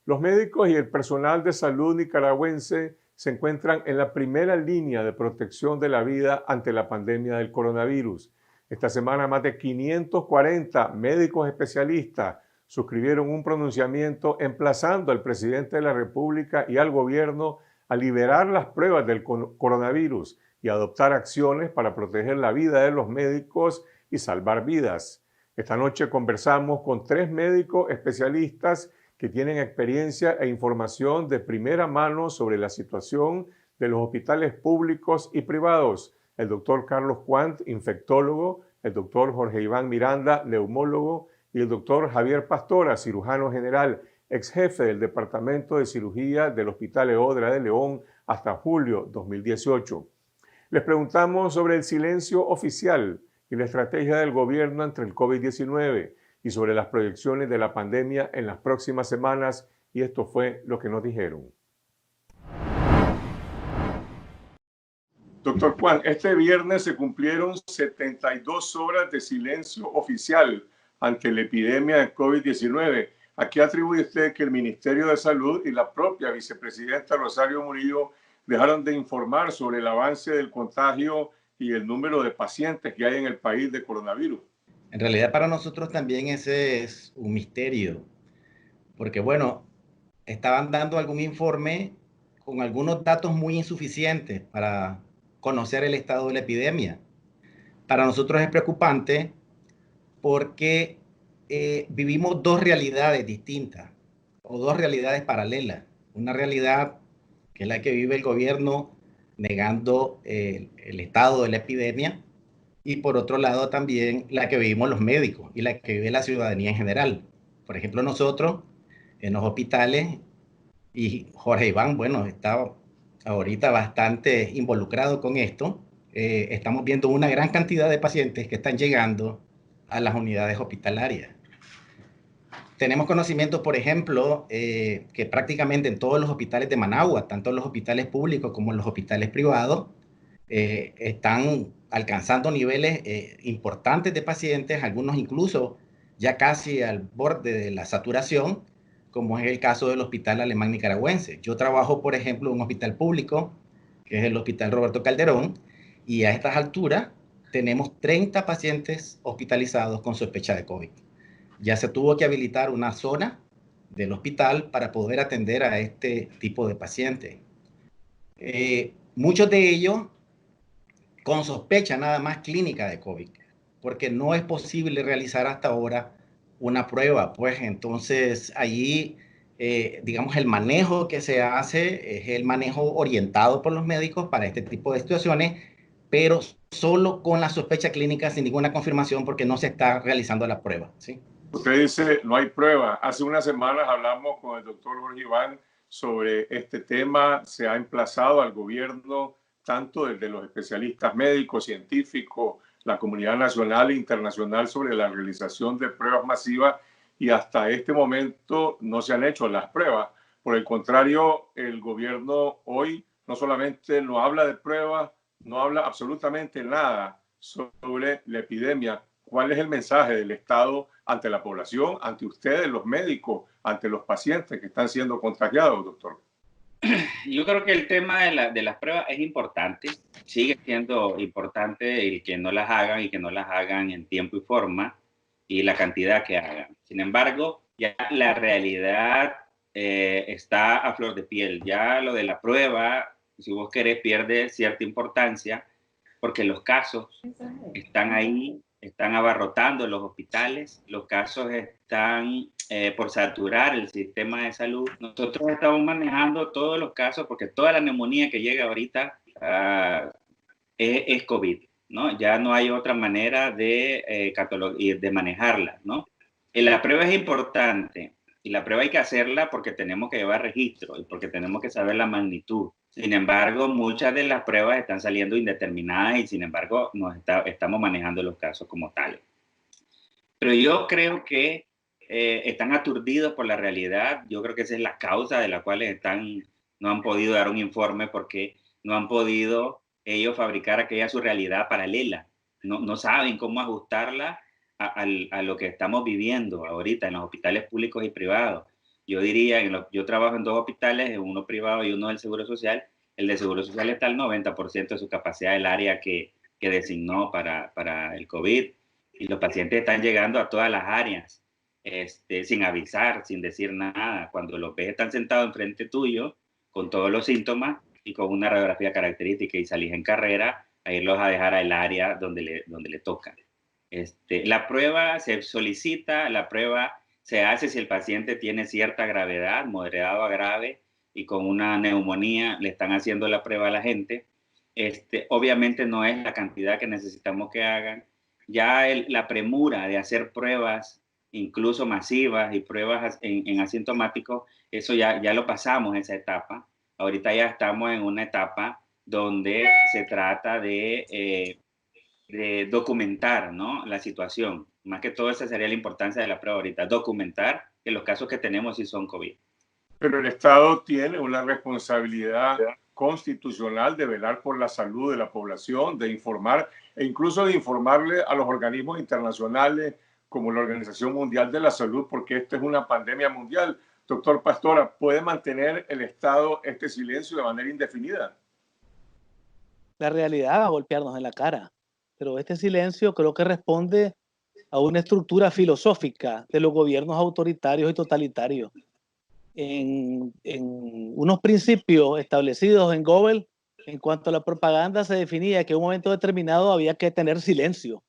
Los médicos y el personal de salud nicaragüense se encuentran en la primera línea de protección de la vida ante la pandemia del coronavirus. Esta semana más de 540 médicos especialistas suscribieron un pronunciamiento emplazando al presidente de la República y al gobierno a liberar las pruebas del coronavirus y adoptar acciones para proteger la vida de los médicos y salvar vidas. Esta noche conversamos con 3 médicos especialistas que tienen experiencia e información de primera mano sobre la situación de los hospitales públicos y privados. El doctor Carlos Quant, infectólogo, el doctor Jorge Iván Miranda, neumólogo, y el doctor Javier Pastora, cirujano general, ex jefe del Departamento de Cirugía del Hospital Eodra de León hasta julio 2018. Les preguntamos sobre el silencio oficial y la estrategia del gobierno ante el COVID-19 y sobre las proyecciones de la pandemia en las próximas semanas, y esto fue lo que nos dijeron. Doctor Juan, este viernes se cumplieron 72 horas de silencio oficial ante la epidemia de COVID-19. ¿A qué atribuye usted que el Ministerio de Salud y la propia vicepresidenta Rosario Murillo dejaron de informar sobre el avance del contagio y el número de pacientes que hay en el país de coronavirus? En realidad para nosotros también ese es un misterio, porque bueno, estaban dando algún informe con algunos datos muy insuficientes para conocer el estado de la epidemia. Para nosotros es preocupante porque vivimos dos realidades distintas o dos realidades paralelas. Una realidad que es la que vive el gobierno negando el estado de la epidemia, y por otro lado también la que vivimos los médicos y la que vive la ciudadanía en general. Por ejemplo, nosotros en los hospitales, y Jorge Iván, bueno, está ahorita bastante involucrado con esto, estamos viendo una gran cantidad de pacientes que están llegando a las unidades hospitalarias. Tenemos conocimiento, por ejemplo, que prácticamente en todos los hospitales de Managua, tanto en los hospitales públicos como en los hospitales privados, están alcanzando niveles importantes de pacientes, algunos incluso ya casi al borde de la saturación, como es el caso del Hospital Alemán Nicaragüense. Yo trabajo, por ejemplo, en un hospital público, que es el Hospital Roberto Calderón, y a estas alturas tenemos 30 pacientes hospitalizados con sospecha de COVID. Ya se tuvo que habilitar una zona del hospital para poder atender a este tipo de pacientes. Muchos de ellos con sospecha nada más clínica de COVID, porque no es posible realizar hasta ahora una prueba. Pues entonces allí, digamos, el manejo que se hace es el manejo orientado por los médicos para este tipo de situaciones, pero solo con la sospecha clínica sin ninguna confirmación porque no se está realizando la prueba, ¿sí? Usted dice, no hay prueba. Hace unas semanas hablamos con el doctor Jorge Iván sobre este tema. Se ha emplazado al gobierno, tanto desde los especialistas médicos, científicos, la comunidad nacional e internacional, sobre la realización de pruebas masivas, y hasta este momento no se han hecho las pruebas. Por el contrario, el gobierno hoy no solamente no habla de pruebas, no habla absolutamente nada sobre la epidemia. ¿Cuál es el mensaje del Estado ante la población, ante ustedes, los médicos, ante los pacientes que están siendo contagiados, doctor? Yo creo que el tema de las pruebas es importante, sigue siendo importante el que no las hagan y que no las hagan en tiempo y forma y la cantidad que hagan. Sin embargo, ya la realidad está a flor de piel. Ya lo de la prueba, si vos querés, pierde cierta importancia porque los casos están ahí, están abarrotando los hospitales, los casos están por saturar el sistema de salud. Nosotros estamos manejando todos los casos porque toda la neumonía que llega ahorita es COVID, ¿no? Ya no hay otra manera de manejarla, ¿no? Y la prueba es importante y la prueba hay que hacerla porque tenemos que llevar registro y porque tenemos que saber la magnitud. Sin embargo, muchas de las pruebas están saliendo indeterminadas y sin embargo estamos manejando los casos como tales. Pero yo creo que están aturdidos por la realidad. Yo creo que esa es la causa de la cual no han podido dar un informe porque no han podido ellos fabricar aquella su realidad paralela. No saben cómo ajustarla a lo que estamos viviendo ahorita en los hospitales públicos y privados. Yo diría, yo trabajo en 2 hospitales, uno privado y uno del Seguro Social. El de Seguro Social está al 90% de su capacidad del área que designó para el COVID, y los pacientes están llegando a todas las áreas, sin avisar, sin decir nada. Cuando los ves están sentados enfrente tuyo con todos los síntomas y con una radiografía característica, y salís en carrera a irlos a dejar al área donde le toca. La prueba se solicita, la prueba se hace si el paciente tiene cierta gravedad, moderado a grave, y con una neumonía le están haciendo la prueba a la gente. Obviamente no es la cantidad que necesitamos que hagan. Ya la premura de hacer pruebas, incluso masivas, y pruebas en asintomáticos, eso ya lo pasamos, esa etapa. Ahorita ya estamos en una etapa donde se trata de documentar, ¿no?, la situación. Más que todo, esa sería la importancia de la prueba ahorita, documentar que los casos que tenemos sí son COVID. Pero el Estado tiene una responsabilidad constitucional de velar por la salud de la población, de informar e incluso de informarle a los organismos internacionales como la Organización Mundial de la Salud, porque esta es una pandemia mundial. Doctor Pastora, ¿puede mantener el Estado este silencio de manera indefinida? La realidad va a golpearnos en la cara, pero este silencio creo que responde a una estructura filosófica de los gobiernos autoritarios y totalitarios. En unos principios establecidos en Goebbels, en cuanto a la propaganda, se definía que en un momento determinado había que tener silencio.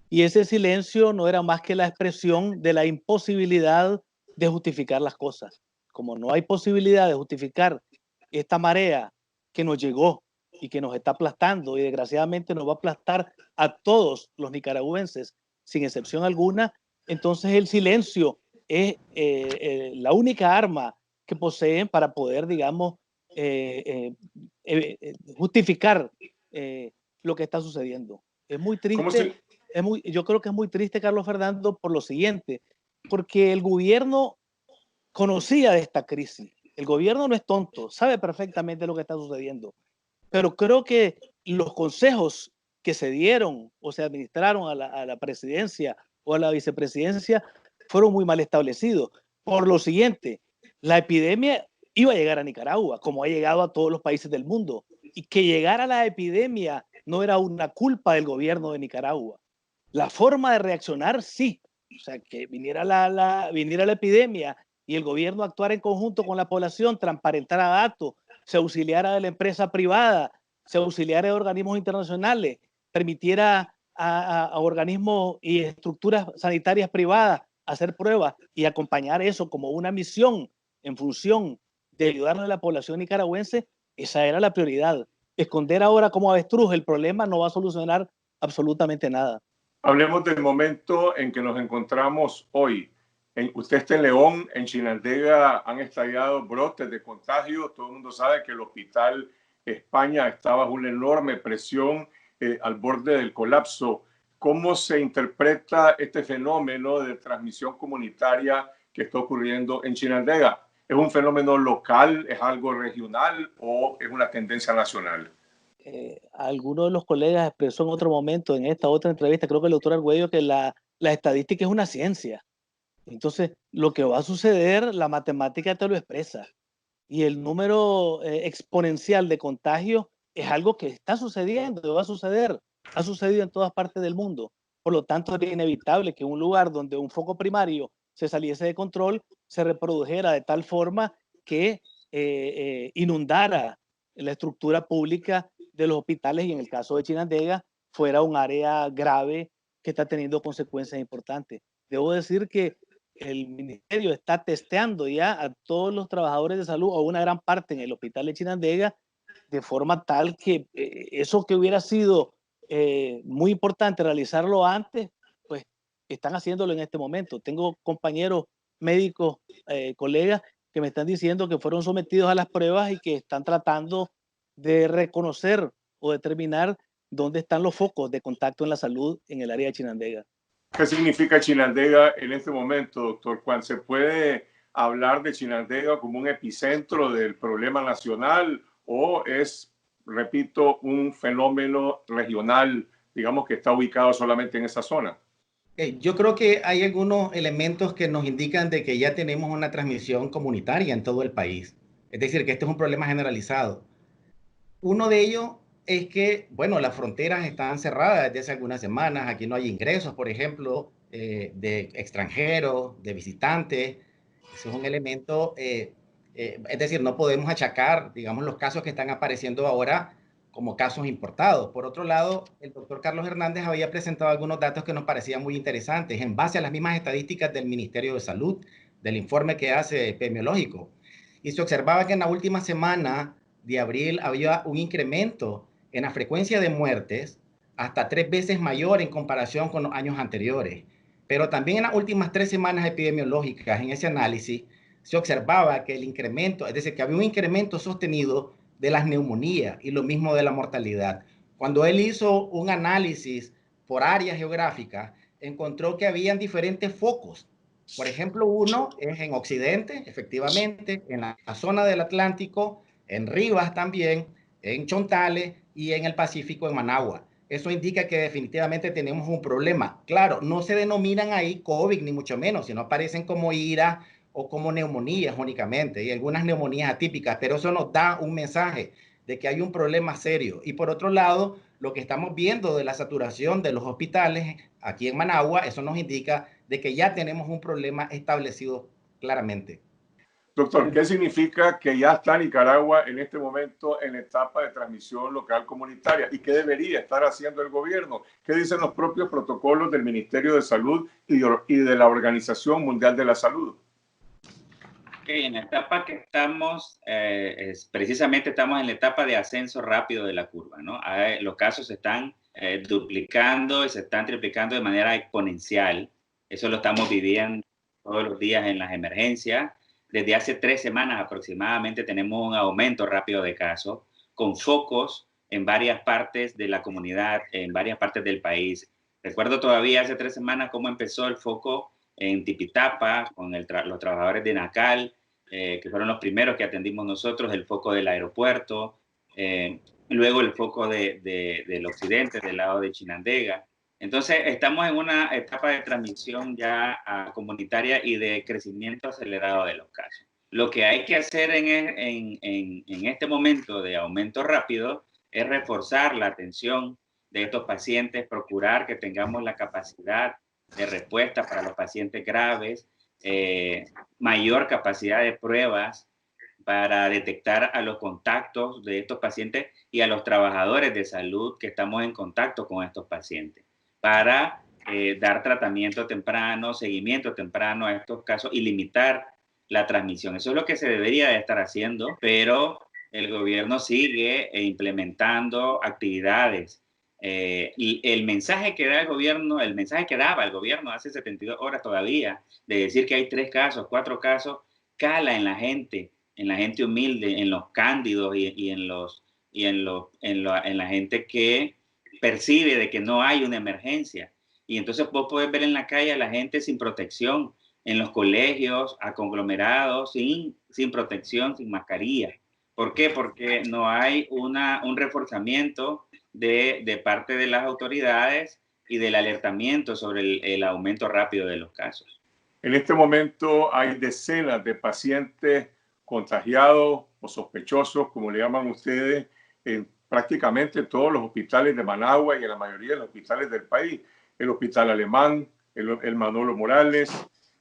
Y ese silencio no era más que la expresión de la imposibilidad de justificar las cosas. Como no hay posibilidad de justificar esta marea que nos llegó y que nos está aplastando, y desgraciadamente nos va a aplastar a todos los nicaragüenses, sin excepción alguna, entonces el silencio es la única arma que poseen para poder, digamos, justificar lo que está sucediendo. Es muy triste, yo creo que es muy triste, Carlos Fernando, por lo siguiente, porque el gobierno conocía de esta crisis. El gobierno no es tonto, sabe perfectamente lo que está sucediendo, pero creo que los consejos que se dieron o se administraron a la presidencia o a la vicepresidencia fueron muy mal establecidos. Por lo siguiente, la epidemia iba a llegar a Nicaragua, como ha llegado a todos los países del mundo, y que llegara la epidemia no era una culpa del gobierno de Nicaragua. La forma de reaccionar, sí. O sea, que viniera la epidemia y el gobierno actuara en conjunto con la población, transparentara datos, se auxiliara de la empresa privada, se auxiliara de organismos internacionales, permitiera a organismos y estructuras sanitarias privadas hacer pruebas y acompañar eso como una misión en función de ayudarle a la población nicaragüense. Esa era la prioridad. Esconder ahora como avestruz el problema no va a solucionar absolutamente nada. Hablemos del momento en que nos encontramos hoy. Usted está en León, en Chinandega han estallado brotes de contagio. Todo el mundo sabe que el Hospital España está bajo una enorme presión, al borde del colapso. ¿Cómo se interpreta este fenómeno de transmisión comunitaria que está ocurriendo en Chinandega? ¿Es un fenómeno local, es algo regional o es una tendencia nacional? Alguno de los colegas expresó en otro momento, en esta otra entrevista, creo que el doctor Argüello, que la estadística es una ciencia. Entonces, lo que va a suceder, la matemática te lo expresa. Y el número exponencial de contagios es algo que está sucediendo, va a suceder. Ha sucedido en todas partes del mundo. Por lo tanto, es inevitable que un lugar donde un foco primario se saliese de control, se reprodujera de tal forma que inundara la estructura pública de los hospitales, y en el caso de Chinandega fuera un área grave que está teniendo consecuencias importantes. Debo decir que el ministerio está testeando ya a todos los trabajadores de salud, o una gran parte, en el hospital de Chinandega, de forma tal que eso que hubiera sido muy importante realizarlo antes, pues están haciéndolo en este momento. Tengo compañeros médicos, colegas, que me están diciendo que fueron sometidos a las pruebas y que están tratando de reconocer o determinar dónde están los focos de contacto en la salud en el área de Chinandega. ¿Qué significa Chinandega en este momento, doctor Juan? ¿Se puede hablar de Chinandega como un epicentro del problema nacional o es, repito, un fenómeno regional, digamos, que está ubicado solamente en esa zona? Yo creo que hay algunos elementos que nos indican de que ya tenemos una transmisión comunitaria en todo el país. Es decir, que este es un problema generalizado. Uno de ellos es que, bueno, las fronteras están cerradas desde hace algunas semanas. Aquí no hay ingresos, por ejemplo, de extranjeros, de visitantes. Eso es un elemento, es decir, no podemos achacar, digamos, los casos que están apareciendo ahora como casos importados. Por otro lado, el doctor Carlos Hernández había presentado algunos datos que nos parecían muy interesantes en base a las mismas estadísticas del Ministerio de Salud, del informe que hace epidemiológico. Y se observaba que en la última semana de abril había un incremento en la frecuencia de muertes hasta 3 veces mayor en comparación con los años anteriores. Pero también en las últimas 3 semanas epidemiológicas, en ese análisis, se observaba que el incremento, es decir, que había un incremento sostenido de las neumonías y lo mismo de la mortalidad. Cuando él hizo un análisis por áreas geográficas, encontró que habían diferentes focos. Por ejemplo, uno es en Occidente, efectivamente, en la zona del Atlántico, en Rivas también, en Chontales y en el Pacífico, en Managua. Eso indica que definitivamente tenemos un problema. Claro, no se denominan ahí COVID ni mucho menos, sino aparecen como IRA o como neumonías únicamente y algunas neumonías atípicas, pero eso nos da un mensaje de que hay un problema serio. Y por otro lado, lo que estamos viendo de la saturación de los hospitales aquí en Managua, eso nos indica de que ya tenemos un problema establecido claramente. Doctor, ¿qué significa que ya está Nicaragua en este momento en la etapa de transmisión local comunitaria? ¿Y qué debería estar haciendo el gobierno? ¿Qué dicen los propios protocolos del Ministerio de Salud y de la Organización Mundial de la Salud? Okay, en la etapa que estamos, precisamente estamos en la etapa de ascenso rápido de la curva, ¿no? Los casos se están duplicando y se están triplicando de manera exponencial. Eso lo estamos viviendo todos los días en las emergencias. Desde hace 3 semanas aproximadamente tenemos un aumento rápido de casos, con focos en varias partes de la comunidad, en varias partes del país. Recuerdo todavía hace 3 semanas cómo empezó el foco en Tipitapa, con los trabajadores de Nacal, que fueron los primeros que atendimos nosotros, el foco del aeropuerto, luego el foco del occidente, del lado de Chinandega. Entonces, estamos en una etapa de transmisión ya comunitaria y de crecimiento acelerado de los casos. Lo que hay que hacer en este momento de aumento rápido es reforzar la atención de estos pacientes, procurar que tengamos la capacidad de respuesta para los pacientes graves, mayor capacidad de pruebas para detectar a los contactos de estos pacientes y a los trabajadores de salud que estamos en contacto con estos pacientes, para dar tratamiento temprano, seguimiento temprano a estos casos y limitar la transmisión. Eso es lo que se debería de estar haciendo, pero el gobierno sigue implementando actividades. El mensaje que da el gobierno, el mensaje que daba el gobierno hace 72 horas todavía, de decir que hay 3 casos, 4 casos, cala en la gente humilde, en los cándidos y en la gente que percibe de que no hay una emergencia. Y entonces vos podés ver en la calle a la gente sin protección, en los colegios, a conglomerados, sin protección, sin mascarilla. ¿Por qué? Porque no hay un reforzamiento de parte de las autoridades y del alertamiento sobre el aumento rápido de los casos. En este momento hay decenas de pacientes contagiados o sospechosos, como le llaman ustedes, en prácticamente todos los hospitales de Managua y en la mayoría de los hospitales del país. El Hospital Alemán, el Manolo Morales,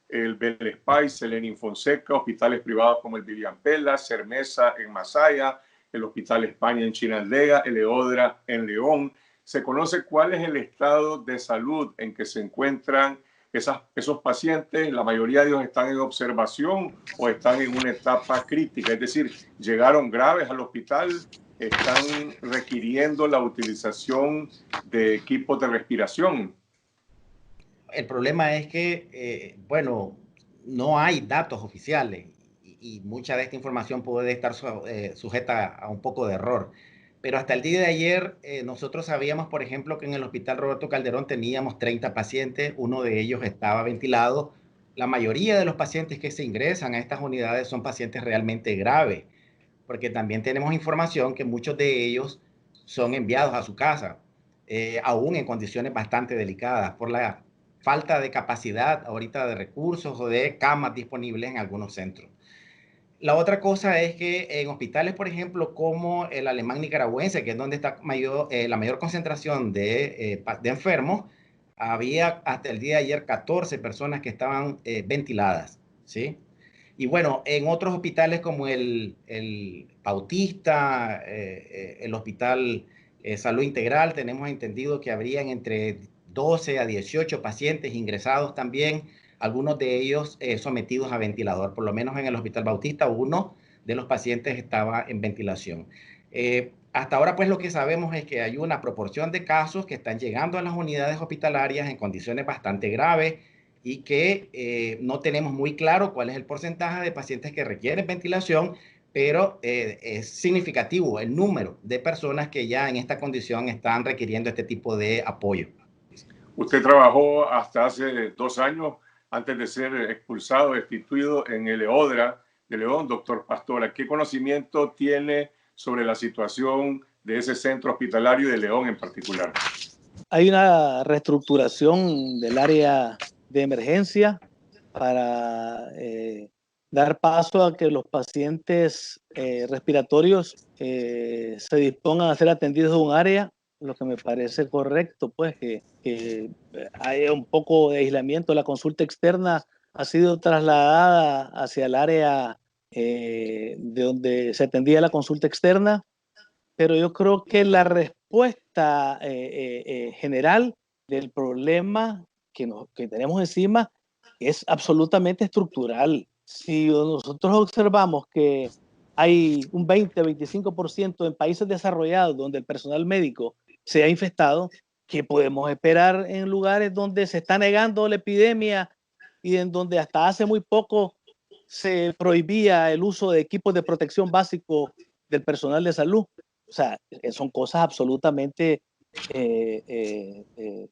el Vélez Pais, el Lenin Fonseca, hospitales privados como el Vivian Pela, Cermesa en Masaya, el Hospital España en Chinandega, el Eodra en León. Se conoce cuál es el estado de salud en que se encuentran esos pacientes. La mayoría de ellos están en observación o están en una etapa crítica, es decir, llegaron graves al hospital, están requiriendo la utilización de equipos de respiración. El problema es que, bueno, no hay datos oficiales y mucha de esta información puede estar sujeta a un poco de error. Pero hasta el día de ayer nosotros sabíamos, por ejemplo, que en el Hospital Roberto Calderón teníamos 30 pacientes, uno de ellos estaba ventilado. La mayoría de los pacientes que se ingresan a estas unidades son pacientes realmente graves, porque también tenemos información que muchos de ellos son enviados a su casa, aún en condiciones bastante delicadas por la falta de capacidad ahorita de recursos o de camas disponibles en algunos centros. La otra cosa es que en hospitales, por ejemplo, como el alemán nicaragüense, que es donde está la mayor concentración de enfermos, había hasta el día de ayer 14 personas que estaban ventiladas, ¿sí? Y bueno, en otros hospitales como el Bautista, el Hospital Salud Integral, tenemos entendido que habrían entre 12 a 18 pacientes ingresados también, algunos de ellos sometidos a ventilador. Por lo menos en el Hospital Bautista, uno de los pacientes estaba en ventilación. Hasta ahora, pues lo que sabemos es que hay una proporción de casos que están llegando a las unidades hospitalarias en condiciones bastante graves y que no tenemos muy claro cuál es el porcentaje de pacientes que requieren ventilación, pero es significativo el número de personas que ya en esta condición están requiriendo este tipo de apoyo. Usted trabajó hasta hace 2 años, antes de ser expulsado, destituido en el EODRA de León, doctor Pastora. ¿Qué conocimiento tiene sobre la situación de ese centro hospitalario de León en particular? Hay una reestructuración del área de emergencia para dar paso a que los pacientes respiratorios se dispongan a ser atendidos en un área, lo que me parece correcto, pues que haya un poco de aislamiento. La consulta externa ha sido trasladada hacia el área de donde se atendía la consulta externa, pero yo creo que la respuesta general del problema que tenemos encima es absolutamente estructural. Si nosotros observamos que hay un 20-25% en países desarrollados donde el personal médico se ha infectado, ¿qué podemos esperar en lugares donde se está negando la epidemia y en donde hasta hace muy poco se prohibía el uso de equipos de protección básico del personal de salud? O sea, son cosas absolutamente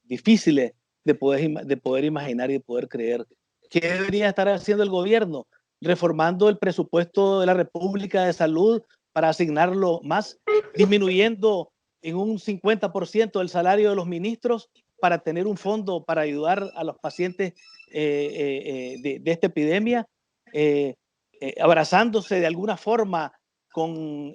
difíciles de poder imaginar y de poder creer. ¿Qué debería estar haciendo el gobierno? Reformando el presupuesto de la República de Salud para asignarlo más, disminuyendo en un 50% el salario de los ministros para tener un fondo para ayudar a los pacientes de esta epidemia, abrazándose de alguna forma con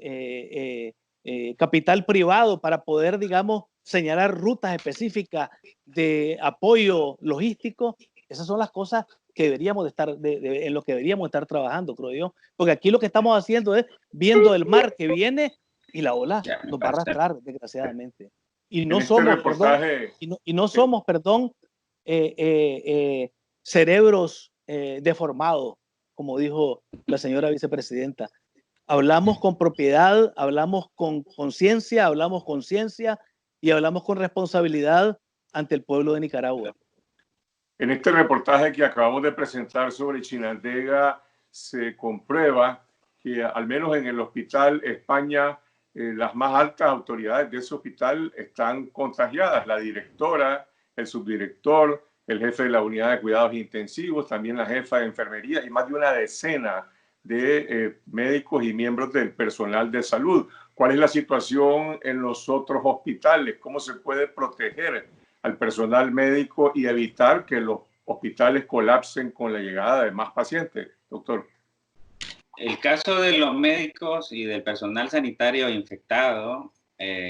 capital privado para poder, digamos, señalar rutas específicas de apoyo logístico. Esas son las cosas que deberíamos de estar, en lo que deberíamos estar trabajando, creo yo. Porque aquí lo que estamos haciendo es viendo el mar que viene y la ola nos va a arrastrar, desgraciadamente. Y no somos, perdón, cerebros deformados, como dijo la señora vicepresidenta. Hablamos con propiedad, hablamos con conciencia, hablamos con ciencia y hablamos con responsabilidad ante el pueblo de Nicaragua. En este reportaje que acabamos de presentar sobre Chinandega se comprueba que al menos en el Hospital España las más altas autoridades de ese hospital están contagiadas. La directora, el subdirector, el jefe de la unidad de cuidados intensivos, también la jefa de enfermería y más de una decena de médicos y miembros del personal de salud. ¿Cuál es la situación en los otros hospitales? ¿Cómo se puede proteger al personal médico y evitar que los hospitales colapsen con la llegada de más pacientes, doctor? El caso de los médicos y del personal sanitario infectado,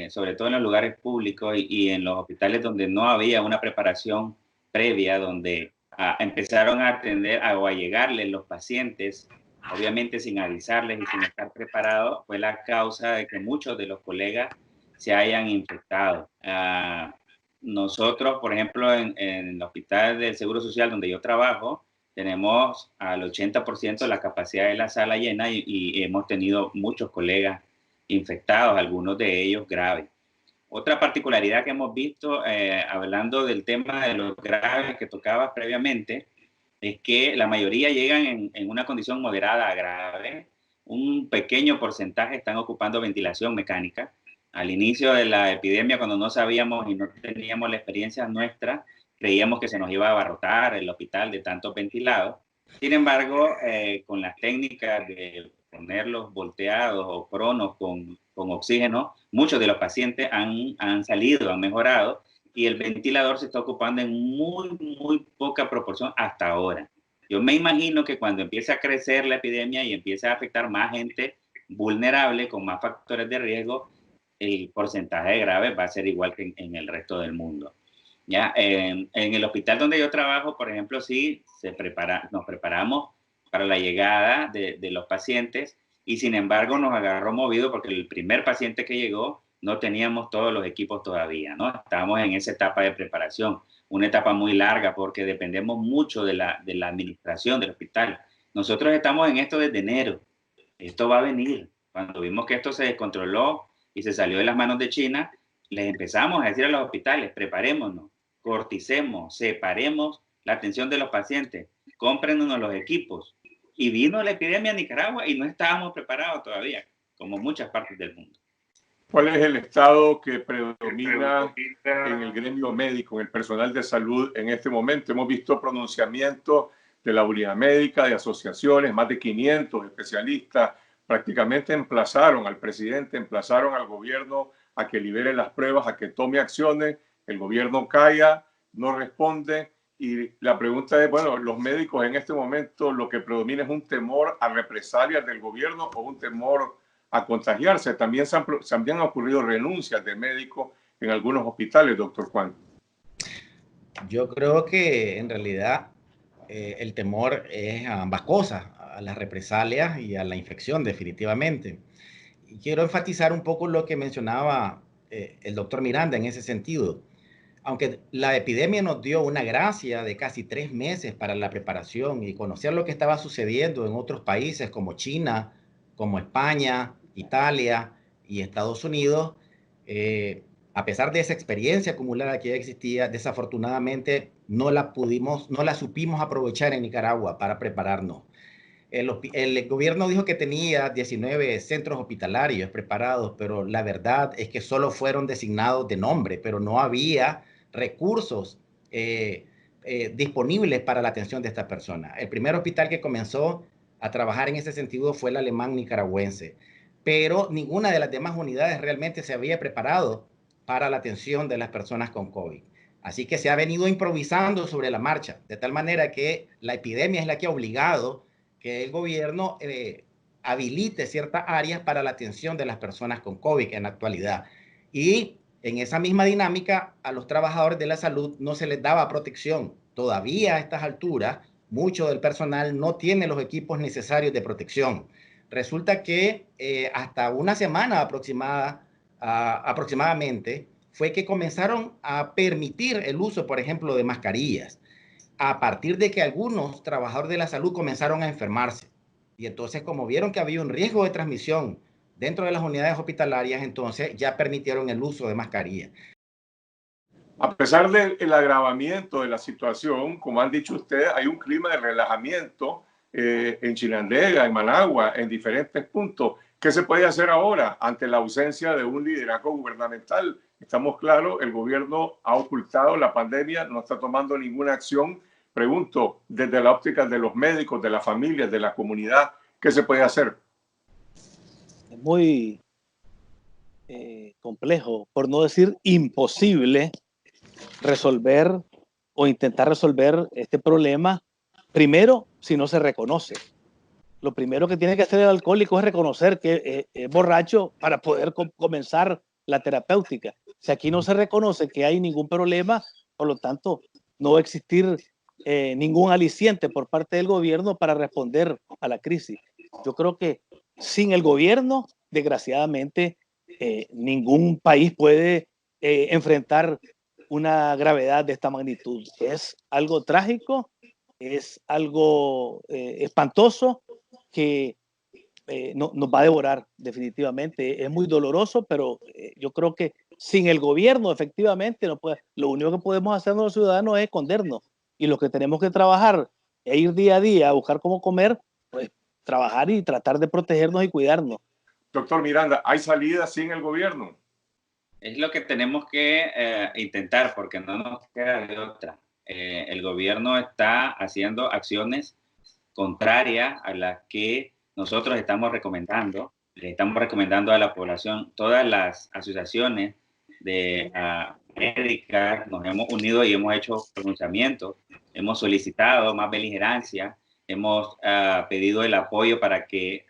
sobre todo en los lugares públicos y en los hospitales donde no había una preparación previa, donde empezaron a atender o a llegarles los pacientes, obviamente sin avisarles y sin estar preparados, fue la causa de que muchos de los colegas se hayan infectado. Nosotros, por ejemplo, en el Hospital del Seguro Social donde yo trabajo, tenemos al 80% la capacidad de la sala llena y hemos tenido muchos colegas infectados, algunos de ellos graves. Otra particularidad que hemos visto, hablando del tema de los graves que tocaba previamente, es que la mayoría llegan en una condición moderada a grave. Un pequeño porcentaje están ocupando ventilación mecánica. Al inicio de la epidemia, cuando no sabíamos y no teníamos la experiencia nuestra, creíamos que se nos iba a abarrotar el hospital de tantos ventilados. Sin embargo, con las técnicas de ponerlos volteados o cronos con oxígeno, muchos de los pacientes han salido, han mejorado y el ventilador se está ocupando en muy poca proporción hasta ahora. Yo me imagino que cuando empiece a crecer la epidemia y empiece a afectar más gente vulnerable, con más factores de riesgo, el porcentaje de graves va a ser igual que en el resto del mundo. Ya, en el hospital donde yo trabajo, por ejemplo, sí, nos preparamos para la llegada de los pacientes y sin embargo nos agarró movido porque el primer paciente que llegó no teníamos todos los equipos todavía, ¿no? Estábamos en esa etapa de preparación, una etapa muy larga porque dependemos mucho de la administración del hospital. Nosotros estamos en esto desde enero, esto va a venir. Cuando vimos que esto se descontroló y se salió de las manos de China, les empezamos a decir a los hospitales, preparémonos, corticemos, separemos la atención de los pacientes, cómprenos los equipos. Y vino la epidemia a Nicaragua y no estábamos preparados todavía, como muchas partes del mundo. ¿Cuál es el estado que predomina en el gremio médico, en el personal de salud en este momento? Hemos visto pronunciamientos de la unidad médica, de asociaciones, más de 500 especialistas prácticamente emplazaron al presidente, emplazaron al gobierno a que libere las pruebas, a que tome acciones. El gobierno calla, no responde. Y la pregunta es, bueno, los médicos en este momento lo que predomina es un temor a represalias del gobierno o un temor a contagiarse. También han ocurrido renuncias de médicos en algunos hospitales, doctor Juan. Yo creo que en realidad el temor es a ambas cosas, a las represalias y a la infección definitivamente. Y quiero enfatizar un poco lo que mencionaba el doctor Miranda en ese sentido. Aunque la epidemia nos dio una gracia de casi 3 meses para la preparación y conocer lo que estaba sucediendo en otros países como China, como España, Italia y Estados Unidos, a pesar de esa experiencia acumulada que ya existía, desafortunadamente no la supimos aprovechar en Nicaragua para prepararnos. El gobierno dijo que tenía 19 centros hospitalarios preparados, pero la verdad es que solo fueron designados de nombre, pero no había recursos disponibles para la atención de estas personas. El primer hospital que comenzó a trabajar en ese sentido fue el alemán nicaragüense, pero ninguna de las demás unidades realmente se había preparado para la atención de las personas con COVID. Así que se ha venido improvisando sobre la marcha, de tal manera que la epidemia es la que ha obligado que el gobierno habilite ciertas áreas para la atención de las personas con COVID en la actualidad. Y en esa misma dinámica, a los trabajadores de la salud no se les daba protección. Todavía a estas alturas, mucho del personal no tiene los equipos necesarios de protección. Resulta que hasta una semana aproximadamente fue que comenzaron a permitir el uso, por ejemplo, de mascarillas, a partir de que algunos trabajadores de la salud comenzaron a enfermarse. Y entonces, como vieron que había un riesgo de transmisión dentro de las unidades hospitalarias, entonces ya permitieron el uso de mascarillas. A pesar del agravamiento de la situación, como han dicho ustedes, hay un clima de relajamiento en Chinandega, en Managua, en diferentes puntos. ¿Qué se puede hacer ahora ante la ausencia de un liderazgo gubernamental? Estamos claros, el gobierno ha ocultado la pandemia, no está tomando ninguna acción. Pregunto, desde la óptica de los médicos, de las familias, de la comunidad, ¿qué se puede hacer? Es muy complejo, por no decir imposible, resolver o intentar resolver este problema, primero, si no se reconoce. Lo primero que tiene que hacer el alcohólico es reconocer que es borracho para poder comenzar la terapéutica. Si aquí no se reconoce que hay ningún problema, por lo tanto, no va a existir ningún aliciente por parte del gobierno para responder a la crisis. Yo creo que sin el gobierno, desgraciadamente, ningún país puede enfrentar una gravedad de esta magnitud. Es algo trágico, es algo espantoso que nos va a devorar definitivamente. Es muy doloroso, pero yo creo que sin el gobierno efectivamente no puede, lo único que podemos hacer los ciudadanos es escondernos, y lo que tenemos que trabajar e ir día a día a buscar cómo comer, pues trabajar y tratar de protegernos y cuidarnos. Doctor Miranda, ¿hay salida sin el gobierno? Es lo que tenemos que intentar, porque no nos queda de otra. El gobierno está haciendo acciones contrarias a las que nosotros estamos recomendando. Le estamos recomendando a la población, todas las asociaciones de médicas nos hemos unido y hemos hecho pronunciamientos, hemos solicitado más beligerancia, hemos pedido el apoyo para que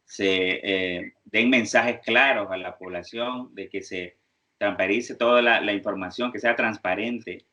se den mensajes claros a la población, de que se transparente toda la información, que sea transparente,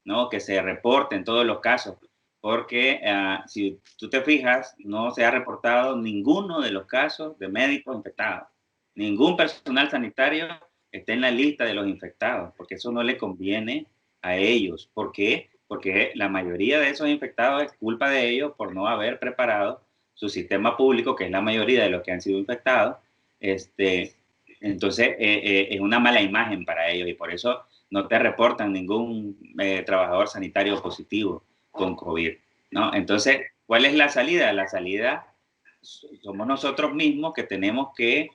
¿no? Que se reporten todos los casos, porque si tú te fijas, no se ha reportado ninguno de los casos de médicos infectados. Ningún personal sanitario está en la lista de los infectados, porque eso no le conviene a ellos. ¿Por qué? Porque la mayoría de esos infectados es culpa de ellos por no haber preparado su sistema público, que es la mayoría de los que han sido infectados. Entonces, es una mala imagen para ellos y por eso no te reportan ningún trabajador sanitario positivo con COVID, ¿no? Entonces, ¿cuál es la salida? La salida somos nosotros mismos que tenemos que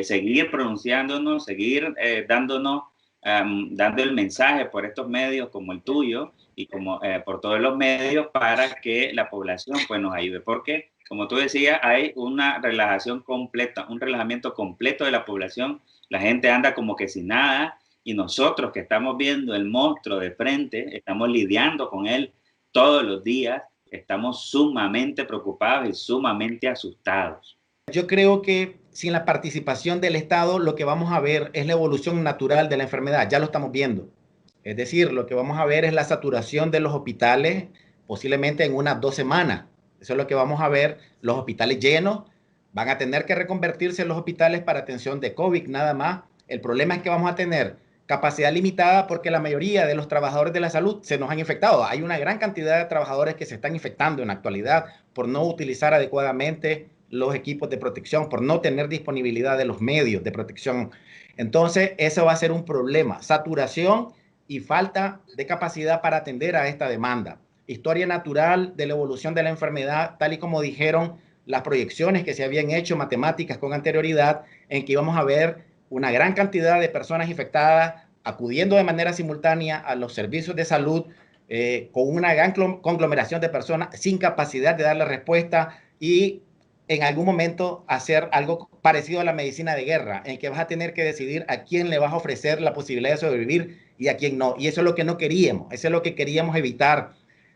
seguir pronunciándonos, seguir dando el mensaje por estos medios como el tuyo y como por todos los medios para que la población pues nos ayude, porque como tú decías, hay una relajación completa, un relajamiento completo de la población, la gente anda como que sin nada y nosotros que estamos viendo el monstruo de frente, estamos lidiando con él todos los días, estamos sumamente preocupados y sumamente asustados. Yo creo que sin la participación del Estado, lo que vamos a ver es la evolución natural de la enfermedad. Ya lo estamos viendo. Es decir, lo que vamos a ver es la saturación de los hospitales posiblemente en unas 2 semanas. Eso es lo que vamos a ver. Los hospitales llenos van a tener que reconvertirse en los hospitales para atención de COVID, nada más. El problema es que vamos a tener capacidad limitada porque la mayoría de los trabajadores de la salud se nos han infectado. Hay una gran cantidad de trabajadores que se están infectando en la actualidad por no utilizar adecuadamente los equipos de protección, por no tener disponibilidad de los medios de protección. Entonces, eso va a ser un problema. Saturación y falta de capacidad para atender a esta demanda. Historia natural de la evolución de la enfermedad, tal y como dijeron las proyecciones que se habían hecho matemáticas con anterioridad, en que íbamos a ver una gran cantidad de personas infectadas acudiendo de manera simultánea a los servicios de salud con una gran conglomeración de personas sin capacidad de darle respuesta y en algún momento hacer algo parecido a la medicina de guerra, en que vas a tener que decidir a quién le vas a ofrecer la posibilidad de sobrevivir y a quién no. Y eso es lo que no queríamos, eso es lo que queríamos evitar.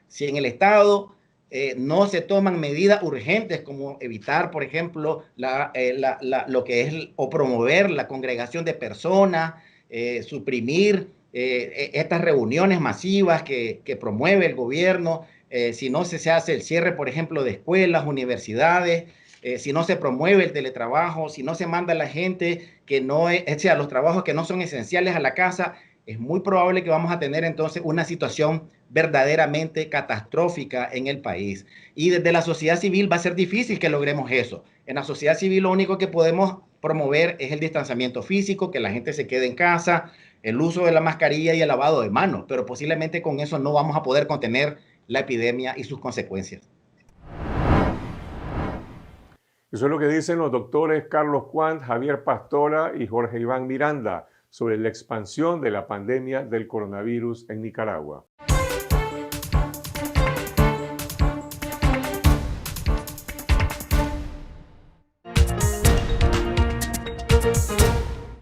Si en el Estado no se toman medidas urgentes como evitar, por ejemplo, lo que es o promover la congregación de personas, suprimir estas reuniones masivas que promueve el gobierno, si no se hace el cierre, por ejemplo, de escuelas, universidades, si no se promueve el teletrabajo, si no se manda a la gente que no es, o sea, los trabajos que no son esenciales a la casa, es muy probable que vamos a tener entonces una situación verdaderamente catastrófica en el país. Y desde la sociedad civil va a ser difícil que logremos eso. En la sociedad civil lo único que podemos promover es el distanciamiento físico, que la gente se quede en casa, el uso de la mascarilla y el lavado de manos, pero posiblemente con eso no vamos a poder contener la epidemia y sus consecuencias. Eso es lo que dicen los doctores Carlos Quandt, Javier Pastora y Jorge Iván Miranda sobre la expansión de la pandemia del coronavirus en Nicaragua.